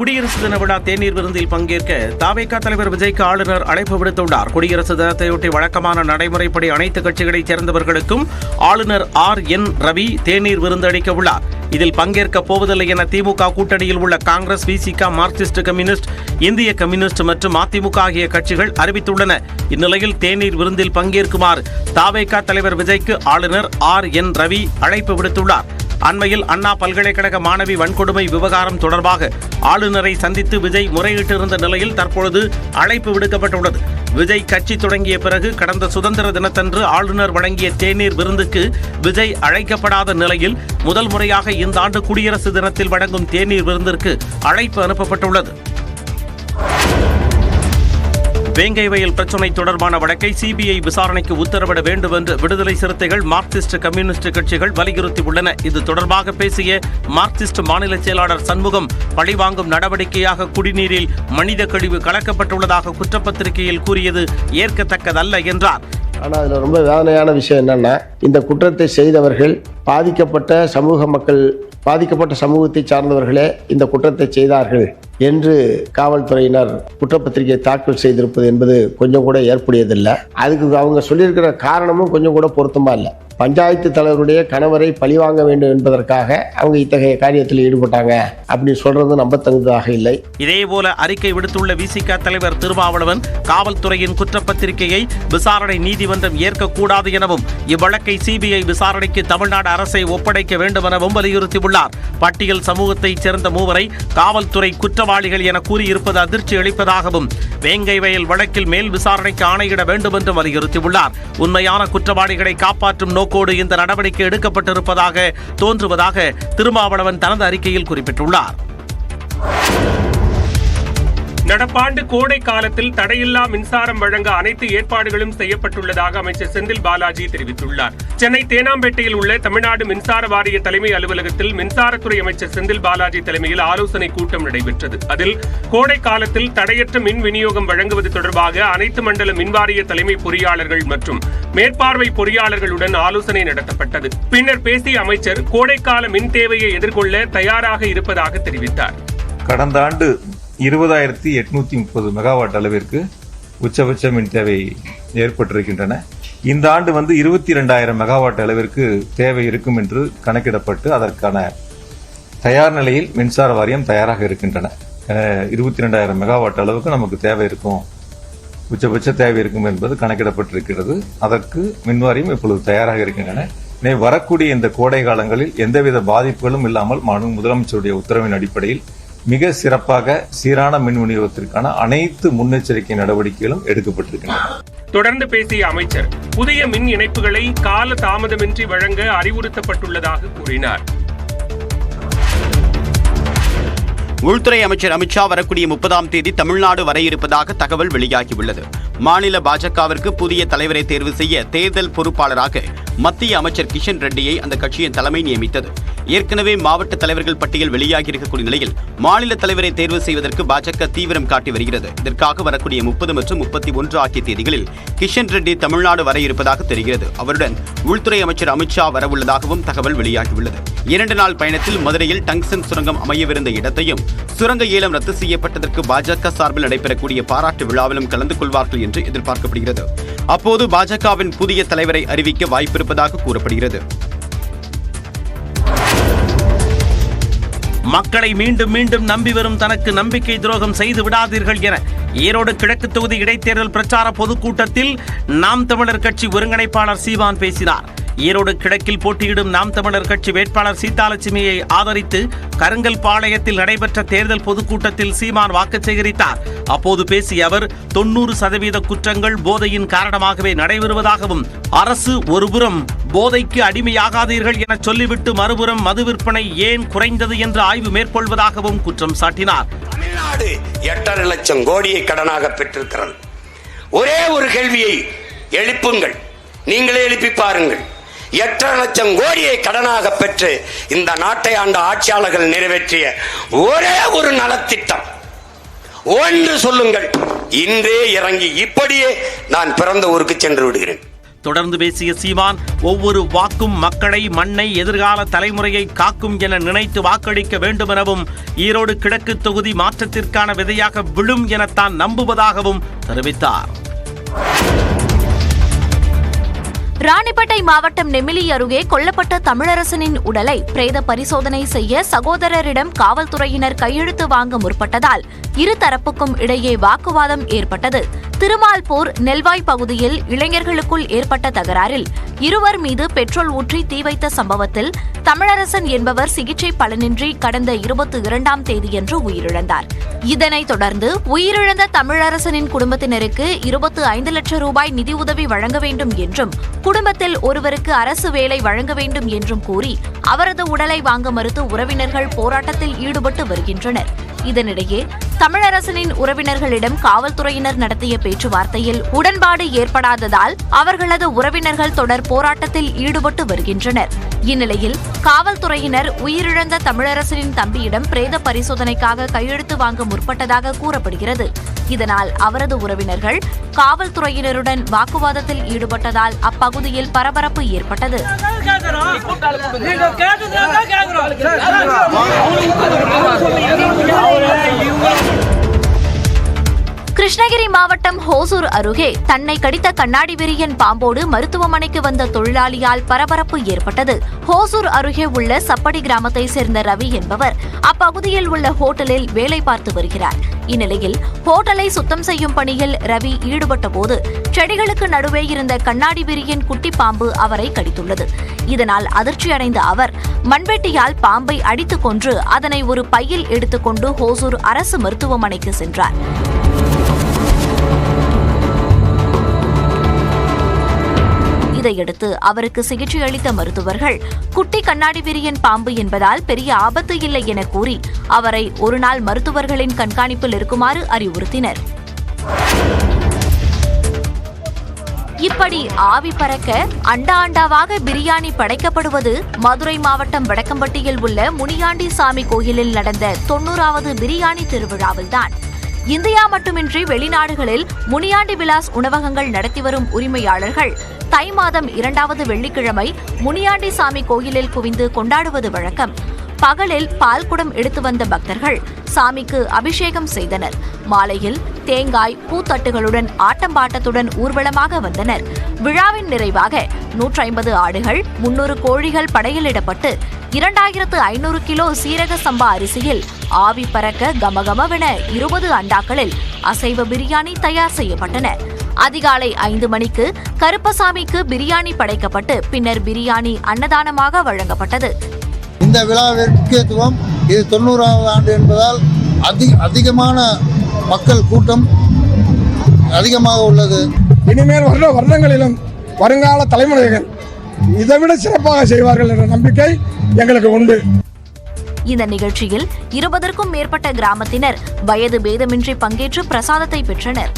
குடியரசு தின விழா தேநீர் விருந்தில் பங்கேற்க தவேக தலைவர் விஜய்க்கு ஆளுநர் அழைப்பு விடுத்துள்ளார். குடியரசு தினத்தையொட்டி வழக்கமான நடைமுறைப்படி அனைத்து கட்சிகளைச் சேர்ந்தவர்களுக்கும் ஆளுநர் RN ரவி தேநீர் விருந்து அளிக்க உள்ளார். இதில் பங்கேற்கப் போவதில்லை என திமுக கூட்டணியில் உள்ள காங்கிரஸ், விசிக, மார்க்சிஸ்ட் கம்யூனிஸ்ட், இந்திய கம்யூனிஸ்ட் மற்றும் அதிமுக ஆகிய கட்சிகள் அறிவித்துள்ளன. இந்நிலையில் தேநீர் விருந்தில் பங்கேற்குமாறு தவேக தலைவர் விஜய்க்கு ஆளுநர் RN ரவி அழைப்பு விடுத்துள்ளார். அண்மையில் அண்ணா பல்கலைக்கழக மாணவி வன்கொடுமை விவகாரம் தொடர்பாக ஆளுநரை சந்தித்து விஜய் முறையிட்டிருந்த நிலையில் தற்பொழுது அழைப்பு விடுக்கப்பட்டுள்ளது. விஜய் கட்சி தொடங்கிய பிறகு கடந்த சுதந்திர தினத்தன்று ஆளுநர் வழங்கிய தேநீர் விருந்துக்கு விஜய் அழைக்கப்படாத நிலையில் முதல் முறையாக இந்த ஆண்டு குடியரசு தினத்தில் வழங்கும் தேநீர் விருந்திற்கு அழைப்பு அனுப்பப்பட்டுள்ளது. வேங்கை வயல் பிரச்சினை தொடர்பான வழக்கை சிபிஐ விசாரணைக்கு உத்தரவிட வேண்டும் என்று விடுதலை சிறுத்தைகள், மார்க்சிஸ்ட் கம்யூனிஸ்ட் கட்சிகள் வலியுறுத்தியுள்ளன. இது தொடர்பாக பேசிய மார்க்சிஸ்ட் மாநில செயலாளர் சண்முகம், பழிவாங்கும் நடவடிக்கையாக குடிநீரில் மனித கழிவு கலக்கப்பட்டுள்ளதாக குற்றப்பத்திரிகையில் கூறியது ஏற்கத்தக்கதல்ல என்றார். ஆனால் அதில் ரொம்ப வேதனையான விஷயம் என்னன்னா, இந்த குற்றத்தை செய்தவர்கள் பாதிக்கப்பட்ட சமூகத்தை சார்ந்தவர்களே இந்த குற்றத்தை செய்தார்கள் என்று காவல்துறையினர் குற்றப்பத்திரிகை தாக்கல் செய்திருப்பது என்பது கொஞ்சம் கூட ஏற்புடையதில்லை. அதுக்கு அவங்க சொல்லியிருக்கிற காரணமும் கொஞ்சம் கூட பொருத்தமா இல்லை. பஞ்சாயத்து தலைவருடைய கணவரை பழிவாங்க வேண்டும் என்பதற்காக அவங்க இத்தகைய காரியத்தில் ஈடுபட்டாங்க அப்படின்னு சொல்றது நம்பத்தகுந்ததாக இல்லை. இதேபோல அறிக்கை விடுத்துள்ள விசிக தலைவர் திருமாவளவன், காவல்துறையின் குற்றப்பத்திரிகையை விசாரணை நீதிமன்றம் ஏற்கக்கூடாது எனவும் இவ்வழக்கை சிபிஐ விசாரணைக்கு தமிழ்நாடு அரசை ஒப்படைக்க வேண்டும் எனவும் வலியுறுத்தியுள்ளார். பட்டியல் சமூகத்தைச் சேர்ந்த மூவரை காவல்துறை குற்றவாளிகள் என கூறியிருப்பது அதிர்ச்சி அளிப்பதாகவும் வேங்கை வயல் வழக்கில் மேல் விசாரணைக்கு ஆணையிட வேண்டும் என்றும் வலியுறுத்தியுள்ளார். உண்மையான குற்றவாளிகளை காப்பாற்றும் நோக்கோடு இந்த நடவடிக்கை எடுக்கப்பட்டிருப்பதாக தோன்றுவதாக திருமாவளவன் தனது அறிக்கையில் குறிப்பிட்டுள்ளார். நடப்பாண்டு கோடை காலத்தில் தடையில்லா மின்சாரம் வழங்க அனைத்து ஏற்பாடுகளும் செய்யப்பட்டுள்ளதாக அமைச்சர் செந்தில் பாலாஜி தெரிவித்துள்ளார். சென்னை தேனாம்பேட்டையில் உள்ள தமிழ்நாடு மின்சார வாரிய தலைமை அலுவலகத்தில் மின்சாரத்துறை அமைச்சர் செந்தில் பாலாஜி தலைமையில் ஆலோசனை கூட்டம் நடைபெற்றது. அதில் கோடை காலத்தில் தடையற்ற மின் விநியோகம் வழங்குவது தொடர்பாக அனைத்து மண்டல மின்வாரிய தலைமை பொறியாளர்கள் மற்றும் மேற்பார்வை பொறியாளர்களுடன் ஆலோசனை நடத்தப்பட்டது. பின்னர் பேசிய அமைச்சர் கோடைக்கால மின் தேவையை எதிர்கொள்ள தயாராக இருப்பதாக தெரிவித்தார். கடந்த ஆண்டு 20,830 மெகாவாட் அளவிற்கு உச்சபட்ச மின் தேவை ஏற்பட்டிருக்கின்றன. இந்த ஆண்டு 22,000 மெகாவாட் அளவிற்கு தேவை இருக்கும் என்று கணக்கிடப்பட்டு அதற்கான தயார் நிலையில் மின்சார வாரியம் தயாராக இருக்கின்றன. 22,000 மெகாவாட் அளவுக்கு நமக்கு தேவை இருக்கும், உச்சபட்ச தேவை இருக்கும் என்பது கணக்கிடப்பட்டிருக்கிறது. அதற்கு மின்வாரியம் இப்பொழுது தயாராக இருக்கின்றன. வரக்கூடிய இந்த கோடை காலங்களில் எந்தவித பாதிப்புகளும் இல்லாமல் முதலமைச்சருடைய உத்தரவின் அடிப்படையில் மிக சிறப்பாக சீரான மின் விநியோகத்திற்கான அனைத்து முன்னெச்சரிக்கை நடவடிக்கைகளும் எடுக்கப்பட்டிருக்கின்றன. தொடர்ந்து பேசிய அமைச்சர் புதிய மின் இணைப்புகளை கால தாமதமின்றி வழங்க அறிவுறுத்தப்பட்டுள்ளதாக கூறினார். உள்துறை அமைச்சர் அமித்ஷா வரக்கூடிய 30ஆம் தேதி தமிழ்நாடு வர இருப்பதாக தகவல் வெளியாகியுள்ளது. மாநில பாஜகவிற்கு புதிய தலைவரை தேர்வு செய்ய தேர்தல் பொறுப்பாளராக மத்திய அமைச்சர் கிஷன் ரெட்டியை அந்த கட்சியின் தலைமை நியமித்தது. ஏற்கனவே மாவட்ட தலைவர்கள் பட்டியல் வெளியாகி இருக்கக்கூடிய நிலையில் மாநில தலைவரை தேர்வு செய்வதற்கு பாஜக தீவிரம் காட்டி வருகிறது. இதற்காக வரக்கூடிய 30 மற்றும் 31 ஆகிய தேதிகளில் கிஷன் ரெட்டி தமிழ்நாடு வர இருப்பதாக தெரிகிறது. அவருடன் உள்துறை அமைச்சர் அமித்ஷா வரவுள்ளதாகவும் தகவல் வெளியாகியுள்ளது. 2 நாள் பயணத்தில் மதுரையில் டங்ஸ்டன் சுரங்கம் அமையவிருந்த இடத்தையும் சுரங்க ஏலம் ரத்து செய்யப்பட்டதற்கு பாஜக சார்பில் நடைபெறக்கூடிய பாராட்டு விழாவிலும் கலந்து கொள்வார்கள் என்று எதிர்பார்க்கப்படுகிறது. அப்போது பாஜகவின் புதிய தலைவரை அறிவிக்க வாய்ப்பிருப்பதாக கூறப்படுகிறது. மக்களை மீண்டும் மீண்டும் நம்பி வரும் தனக்கு நம்பிக்கை துரோகம் செய்து விடாதீர்கள் என ஈரோடு கிழக்கு தொகுதி இடைத்தேர்தல் பிரச்சார பொதுக்கூட்டத்தில் நாம் தமிழர் கட்சி ஒருங்கிணைப்பாளர் சீமான் பேசினார். ஈரோடு கிழக்கில் போட்டியிடும் நாம் தமிழர் கட்சி வேட்பாளர் சீதாலட்சுமியை ஆதரித்து கருங்கல் பாளையத்தில் நடைபெற்ற தேர்தல் பொதுக்கூட்டத்தில் சீமான் வாக்கு சேகரித்தார். அப்போது பேசிய அவர் 90% குற்றங்கள் போதையின் காரணமாகவே நடைபெறுவதாகவும் அரசு ஒருபுறம் போதைக்கு அடிமையாகாதீர்கள் என சொல்லிவிட்டு மறுபுறம் மது விற்பனை ஏன் குறைந்தது என்று ஆய்வு மேற்கொள்வதாகவும் குற்றம் சாட்டினார். தமிழ்நாடு 8.5 லட்சம் கோடியை கடனாக பெற்றிருக்கிறது. ஒரே ஒரு கேள்வியை எழுப்புங்கள், நீங்களே எழுப்பி பாருங்கள். 8.5 லட்சம் கோடியை கடனாக பெற்று இந்த நாட்டை ஆண்ட ஆட்சியாளர்கள் நிறைவேற்றிய ஒரே ஒரு நலத்திட்டம் ஒன்று சொல்லுங்கள். இன்றே இறங்கி இப்படியே நான் பிறந்த ஊருக்கு சென்று விடுகிறேன். தொடர்ந்து பேசிய சீமான், ஒவ்வொரு வாக்கும் மக்களை, மண்ணை, எதிர்கால தலைமுறையை காக்கும் என நினைத்து வாக்களிக்க வேண்டும் எனவும், ஈரோடு கிழக்கு தொகுதி மாற்றத்திற்கான விதையாக விழும் என தான் நம்புவதாகவும் தெரிவித்தார். ராணிப்பேட்டை மாவட்டம் நெமிலி அருகே கொல்லப்பட்ட தமிழரசனின் உடலை பிரேத பரிசோதனை செய்ய சகோதரரிடம் காவல்துறையினர் கையெழுத்து வாங்க முற்பட்டதால் இரு தரப்புக்கும் இடையே வாக்குவாதம் ஏற்பட்டது. திருமால்பூர் நெல்வாய் பகுதியில் இளைஞர்களுக்குள் ஏற்பட்ட தகராறில் இருவர் மீது பெட்ரோல் ஊற்றி தீ வைத்த சம்பவத்தில் தமிழரசன் என்பவர் சிகிச்சை பலனின்றி கடந்த 22ஆம் தேதியன்று உயிரிழந்தார். இதனைத் தொடர்ந்து உயிரிழந்த தமிழரசனின் குடும்பத்தினருக்கு 25 லட்சம் ரூபாய் நிதியுதவி வழங்க வேண்டும் என்றும், குடும்பத்தில் ஒருவருக்கு அரசு வேலை வழங்க வேண்டும் என்றும் கூறி அவரது உடலை வாங்க மறுத்து உறவினர்கள் போராட்டத்தில் ஈடுபட்டு வருகின்றனர். இதனிடையே தமிழரசனின் உறவினர்களிடம் காவல்துறையினர் நடத்திய பேச்சுவார்த்தையில் உடன்பாடு ஏற்படாததால் அவர்களது உறவினர்கள் தொடர் போராட்டத்தில் ஈடுபட்டு வருகின்றனர். இந்நிலையில் காவல்துறையினர் உயிரிழந்த தமிழரசனின் தம்பியிடம் பிரேத பரிசோதனைக்காக கையெழுத்து வாங்க முற்பட்டதாக கூறப்படுகிறது. இதனால் அவரது உறவினர்கள் காவல்துறையினருடன் வாக்குவாதத்தில் ஈடுபட்டதால் அப்பகுதியில் பரபரப்பு ஏற்பட்டது. கிருஷ்ணகிரி மாவட்டம் ஹோசூர் அருகே தன்னை கடித்த கண்ணாடி விரியன் பாம்போடு மருத்துவமனைக்கு வந்த தொழிலாளியால் பரபரப்பு ஏற்பட்டது. ஹோசூர் அருகே உள்ள சப்படி கிராமத்தை சேர்ந்த ரவி என்பவர் அப்பகுதியில் உள்ள ஹோட்டலில் வேலை பார்த்து வருகிறார். இந்நிலையில் ஹோட்டலை சுத்தம் செய்யும் பணியில் ரவி ஈடுபட்ட போது செடிகளுக்கு நடுவே இருந்த கண்ணாடி விரியன் குட்டி பாம்பு அவரை கடித்துள்ளது. இதனால் அதிர்ச்சியடைந்த அவர் மண்வெட்டியால் பாம்பை அடித்துக் கொன்று அதனை ஒரு பையில் எடுத்துக்கொண்டு ஹோசூர் அரசு மருத்துவமனைக்கு சென்றார். இதையடுத்து அவருக்கு சிகிச்சை அளித்த மருத்துவர்கள் குட்டி கண்ணாடி விரியன் பாம்பு என்பதால் பெரிய ஆபத்து இல்லை என கூறி அவரை ஒருநாள் மருத்துவர்களின் கண்காணிப்பில் இருக்குமாறு அறிவுறுத்தினர். இப்படி ஆவி பறக்க அண்டா அண்டாவாக பிரியாணி படைக்கப்படுவது மதுரை மாவட்டம் வடக்கம்பட்டியில் உள்ள முனியாண்டி சாமி கோயிலில் நடந்த 90வது பிரியாணி திருவிழாவில்தான். இந்தியா மட்டுமின்றி வெளிநாடுகளில் முனியாண்டி விலாஸ் உணவகங்கள் நடத்தி வரும் உரிமையாளர்கள் தை மாதம் 2வது வெள்ளிக்கிழமை முனியாண்டி சாமி கோயிலில் குவிந்து கொண்டாடுவது வழக்கம். பகலில் பால்குடம் எடுத்து வந்த பக்தர்கள் சாமிக்கு அபிஷேகம் செய்தனர். மாலையில் தேங்காய், பூத்தட்டுகளுடன் ஆட்டம்பாட்டத்துடன் ஊர்வலமாக வந்தனர். விழாவின் நிறைவாக 150 ஆடுகள், 300 கோழிகள் படையலிடப்பட்டு 2500 கிலோ சீரக சம்பா அரிசியில் ஆவி பறக்க கமகமவென 20 அண்டாக்களில் அசைவ பிரியாணி தயார் செய்யப்பட்டன. அதிகாலை 5 மணிக்கு கருப்பசாமிக்கு பிரியாணி படைக்கப்பட்டு பின்னர் பிரியாணி அன்னதானமாக வழங்கப்பட்டது. இந்த விழாவின் முக்கியத்துவம் இது 90வது ஆண்டு என்பதால் அதிகமான மக்கள் கூட்டம் அதிகமாக உள்ளது. இனிமேல் வர்ற வருடங்களிலும் வருங்கால தலைமுறைகள் இதைவிட சிறப்பாக செய்வார்கள் என்ற நம்பிக்கை எங்களுக்கு உண்டு. இந்த நிகழ்ச்சியில் 20க்கும் மேற்பட்ட கிராமத்தினர் வயது பேதமின்றி பங்கேற்று பிரசாதத்தை பெற்றனர்.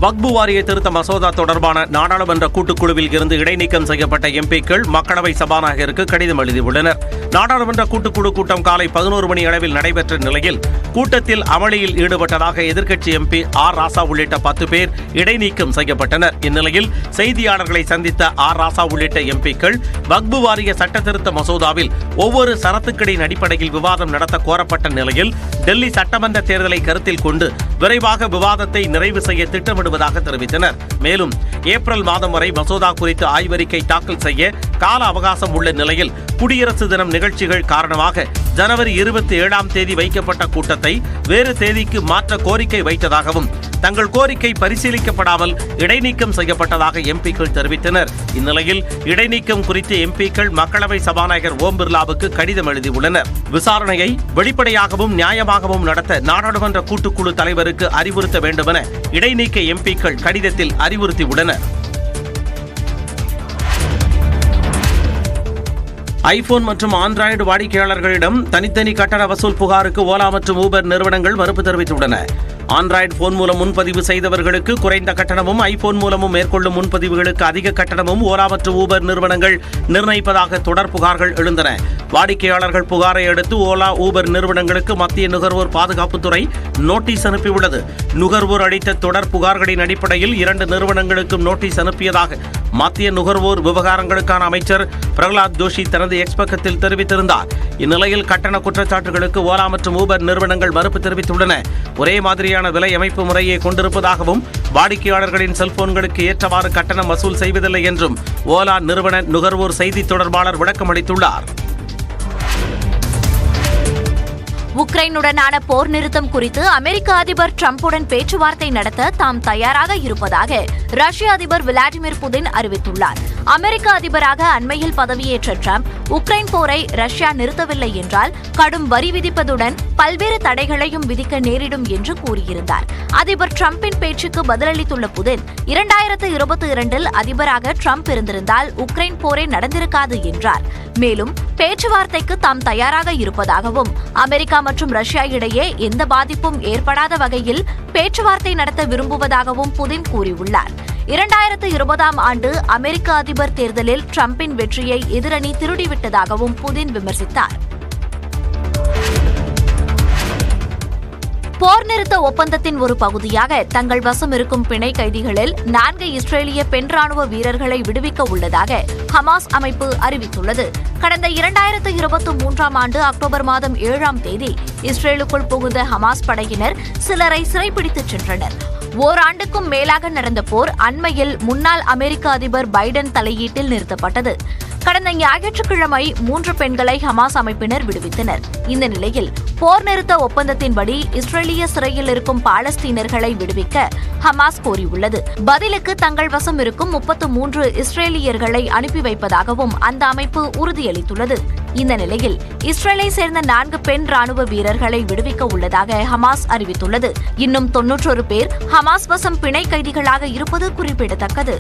வக்பு வாரிய திருத்த மசோதா தொடர்பான நாடாளுமன்ற கூட்டுக்குழுவில் இருந்து இடைநீக்கம் செய்யப்பட்ட எம்பிக்கள் மக்களவை சபாநாயகருக்கு கடிதம் எழுதியுள்ளனர். நாடாளுமன்ற கூட்டுக்குழு கூட்டம் காலை 11 மணி அளவில் நடைபெற்ற நிலையில் கூட்டத்தில் அமளியில் ஈடுபட்டதாக எதிர்க்கட்சி எம்பி ஆர் ராசா உள்ளிட்ட 10 பேர் இடைநீக்கம் செய்யப்பட்டனர். இந்நிலையில் செய்தியாளர்களை சந்தித்த ஆர் ராசா உள்ளிட்ட எம்பிக்கள் வக்பு வாரிய சட்ட திருத்த மசோதாவில் ஒவ்வொரு சரத்துக்களின் அடிப்படையில் விவாதம் நடத்த கோரப்பட்ட நிலையில் டெல்லி சட்டமன்ற தேர்தலை கருத்தில் கொண்டு விரைவாக விவாதத்தை நிறைவு செய்ய திட்டமிடுவதாக தெரிவித்தனர். மேலும் ஏப்ரல் மாதம் வரை மசோதா குறித்து ஆய்வறிக்கை தாக்கல் செய்ய கால அவகாசம் உள்ள நிலையில் குடியரசு தினம் நிகழ்ச்சிகள் காரணமாக ஜனவரி 27ஆம் தேதி வைக்கப்பட்ட கூட்டத்தை வேறு தேதிக்கு மாற்ற கோரிக்கை வைத்ததாகவும் தங்கள் கோரிக்கை பரிசீலிக்கப்படாமல் இடைநீக்கம் செய்யப்பட்டதாக எம்பிக்கள் தெரிவித்தனர். இந்நிலையில் இடைநீக்கம் குறித்து எம்பிக்கள் மக்களவை சபாநாயகர் ஓம் பிர்லாவுக்கு கடிதம் எழுதியுள்ளனர். விசாரணையை வெளிப்படையாகவும் நியாயமாகவும் நடத்த நாடாளுமன்ற கூட்டுக்குழு தலைவருக்கு அறிவுறுத்த வேண்டுமென இடைநீக்க எம்பிக்கள் கடிதத்தில் அறிவுறுத்தியுள்ளனர். ஐபோன் மற்றும் ஆண்ட்ராய்டு வாடிக்கையாளர்களிடம் தனித்தனி கட்டண வசூல் புகாருக்கு ஓலா மற்றும் ஊபர் நிறுவனங்கள் மறுப்பு தெரிவித்துள்ளன. ஆண்ட்ராய்டு போன் மூலம் முன்பதிவு செய்தவர்களுக்கு குறைந்த கட்டணமும், ஐபோன் மூலமும் மேற்கொள்ளும் முன்பதிவுகளுக்கு அதிக கட்டணமும் ஓலா மற்றும் ஊபர் நிறுவனங்கள் நிர்ணயிப்பதாக தொடர் புகார்கள் எழுந்தன. வாடிக்கையாளர்கள் புகாரை அடுத்து ஓலா, ஊபர் நிறுவனங்களுக்கு மத்திய நுகர்வோர் பாதுகாப்புத்துறை நோட்டீஸ் அனுப்பியுள்ளது. நுகர்வோர் அளித்த தொடர் புகார்களின் அடிப்படையில் 2 நிறுவனங்களுக்கும் நோட்டீஸ் அனுப்பியதாக மத்திய நுகர்வோர் விவகாரங்களுக்கான அமைச்சர் பிரகலாத் ஜோஷி தனது எக்ஸ் பக்கத்தில் தெரிவித்திருந்தார். இந்நிலையில் கட்டண குற்றச்சாட்டுகளுக்கு ஓலா மற்றும் ஊபர் நிறுவனங்கள் மறுப்பு தெரிவித்துள்ளன. ஒரே மாதிரியான விலை அமைப்பு முறையை கொண்டிருப்பதாகவும், வாடிக்கையாளர்களின் செல்போன்களுக்கு ஏற்றவாறு கட்டணம் வசூல் செய்வதில்லை என்றும் ஓலா நிறுவன நுகர்வோர் செய்தி தொடர்பாளர் விளக்கம் அளித்துள்ளார். உக்ரைனுடனான போர் நிறுத்தம் குறித்து அமெரிக்க அதிபர் டிரம்புடன் பேச்சுவார்த்தை நடத்த தாம் தயாராக இருப்பதாக ரஷ்ய அதிபர் விளாடிமிர் புதின் அறிவித்துள்ளார். அமெரிக்க அதிபராக அண்மையில் பதவியேற்ற டிரம்ப் உக்ரைன் போரை ரஷ்யா நிறுத்தவில்லை என்றால் கடும் வரி விதிப்பதுடன் பல்வேறு தடைகளையும் விதிக்க நேரிடும் என்று கூறியிருந்தார். அதிபர் டிரம்பின் பேச்சுக்கு பதிலளித்துள்ள புதின் 2022 அதிபராக டிரம்ப் இருந்திருந்தால் உக்ரைன் போரே நடந்திருக்காது என்றார். மேலும் பேச்சுவார்த்தைக்கு தாம் தயாராக இருப்பதாகவும், அமெரிக்கா மற்றும் ரஷ்யா இடையே எந்த பாதிப்பும் ஏற்படாத வகையில் பேச்சுவார்த்தை நடத்த விரும்புவதாகவும் புதின் கூறியுள்ளார். 2020ஆம் ஆண்டு அமெரிக்க அதிபர் தேர்தலில் டிரம்பின் வெற்றியை எதிரணி திருடிவிட்டதாகவும் புதின் விமர்சித்தார். போர் நிறுத்த ஒப்பந்தத்தின் ஒரு பகுதியாக தங்கள் வசம் இருக்கும் பிணை கைதிகளில் 4 இஸ்ரேலிய பெண் ராணுவ வீரர்களை விடுவிக்க உள்ளதாக ஹமாஸ் அமைப்பு அறிவித்துள்ளது. கடந்த 2023ஆம் ஆண்டு அக்டோபர் மாதம் 7ஆம் தேதி இஸ்ரேலுக்குள் புகுந்த ஹமாஸ் படையினர் சிலரை சிறைப்பிடித்துச் சென்றனர். ஓராண்டுக்கும் மேலாக நடந்த போர் அண்மையில் முன்னாள் அமெரிக்க அதிபர் பைடன் தலையீட்டில் நிறுத்தப்பட்டது. கடந்த ஞாயிற்றுக்கிழமை 3 பெண்களை ஹமாஸ் அமைப்பினர் விடுவித்தனர். இந்த நிலையில் போர் நிறுத்த ஒப்பந்தத்தின்படி இஸ்ரேலிய சிறையில் இருக்கும் பாலஸ்தீனர்களை விடுவிக்க ஹமாஸ் கோரியுள்ளது. பதிலுக்கு தங்கள் வசம் இருக்கும் 33 இஸ்ரேலியர்களை அனுப்பி வைப்பதாகவும் அந்த அமைப்பு உறுதியளித்துள்ளது. இந்த நிலையில் இஸ்ரேலை சேர்ந்த 4 பெண் ராணுவ வீரர்களை விடுவிக்க உள்ளதாக ஹமாஸ் அறிவித்துள்ளது. இன்னும் 91 பேர் ஹமாஸ் வசம் பிணை கைதிகளாக இருப்பது குறிப்பிடத்தக்கது.